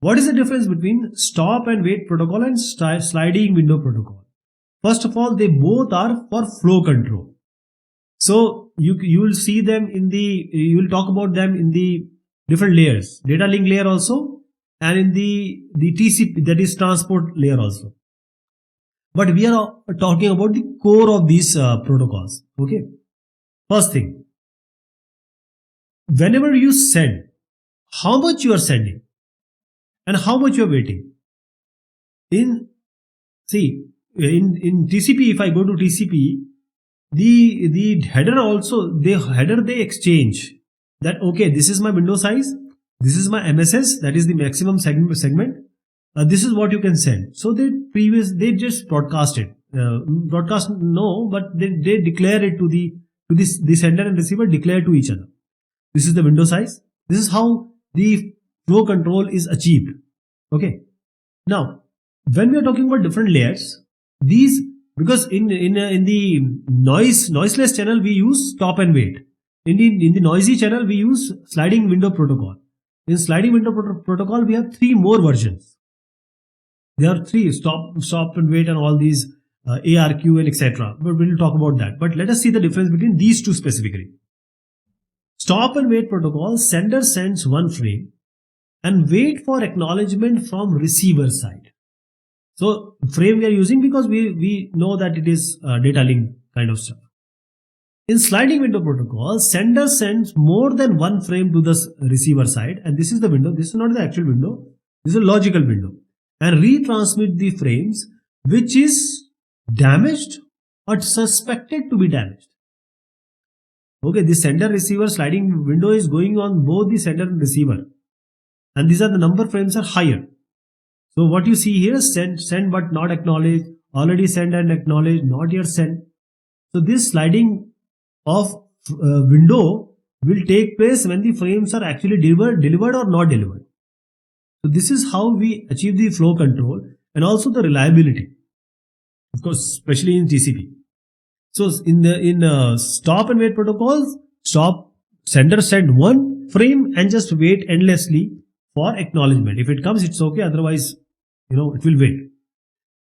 What is the difference between stop and wait protocol and sliding window protocol? First of all, they both are for flow control. So you will see them you will talk about them in the different layers, data link layer also, and in the TCP, that is transport layer also. But we are talking about the core of these protocols. Okay. First thing, whenever you send, how much you are sending and how much you are waiting. In TCP, if I go to TCP, the header also, they exchange that, okay, this is my window size, this is my MSS, that is the maximum segment, this is what you can send. So they just broadcast it, but they declare it to the sender and receiver declare to each other, this is the window size, this is how the flow control is achieved. Okay. Now when we are talking about different layers, these, because in the noiseless channel we use stop and wait. In the noisy channel we use sliding window protocol. In sliding window protocol we have 3 more versions. There are 3: stop and wait and all these ARQ and etc. But we'll talk about that. But let us see the difference between these two specifically. Stop and wait protocol, sender sends one frame and wait for acknowledgement from receiver side. So frame we are using because we know that it is data link kind of stuff. In sliding window protocol, sender sends more than one frame to the receiver side, and this is the window. This is not the actual window. This is a logical window, and retransmit the frames which is damaged or suspected to be damaged. Okay, the sender receiver sliding window is going on both the sender and receiver, and these are the number frames are higher. So what you see here is send but not acknowledged, already sent and acknowledged, not yet sent. So this sliding of window will take place when the frames are actually delivered or not delivered. So this is how we achieve the flow control and also the reliability, of course, especially in TCP. So in stop and wait protocols, sender send one frame and just wait endlessly for acknowledgement. If it comes, it's okay. Otherwise, it will wait.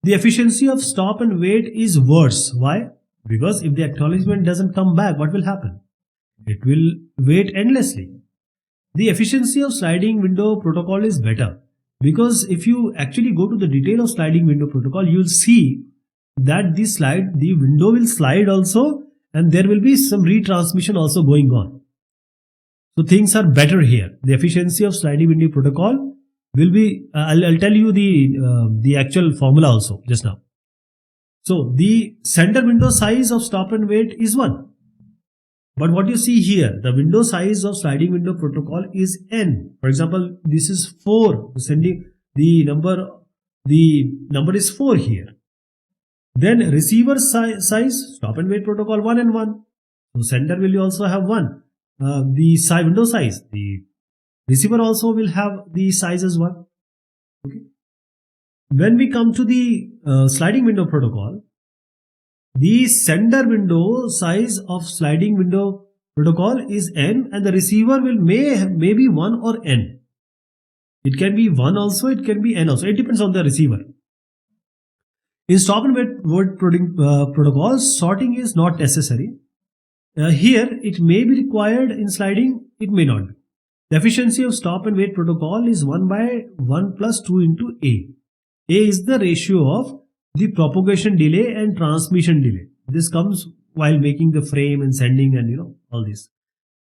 The efficiency of stop and wait is worse. Why? Because if the acknowledgement doesn't come back, what will happen? It will wait endlessly. The efficiency of sliding window protocol is better, because if you actually go to the detail of sliding window protocol, you'll see that the window will slide also, and there will be some retransmission also going on. So things are better here. The efficiency of sliding window protocol will be, I'll tell you the actual formula also just now. So the sender window size of stop and wait is 1. But what you see here, the window size of sliding window protocol is n. For example, this is 4. The number is 4 here. Then receiver size, stop and wait protocol 1 and 1. So sender will also have 1. The window size, the receiver also will have the size as 1. Okay. When we come to the sliding window protocol, the sender window size of sliding window protocol is n, and the receiver will may be 1 or n. It can be 1 also, it can be n also. It depends on the receiver. In stop and wait protocol, sorting is not necessary. Here it may be required. In sliding, it may not be. The efficiency of stop and wait protocol is 1 by 1 plus 2 into A. A is the ratio of the propagation delay and transmission delay. This comes while making the frame and sending and all this.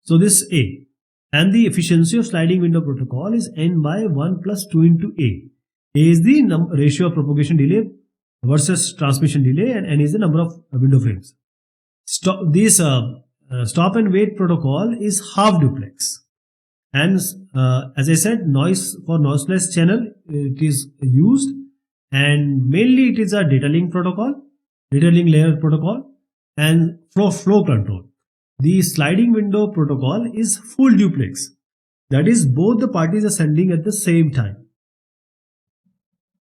So this A. And the efficiency of sliding window protocol is n by 1 plus 2 into A. A is the ratio of propagation delay versus transmission delay, and n is the number of window frames. Stop and wait protocol is half duplex, and as I said, for noiseless channel it is used, and mainly it is a data link layer protocol, and flow control. The sliding window protocol is full duplex, that is both the parties are sending at the same time.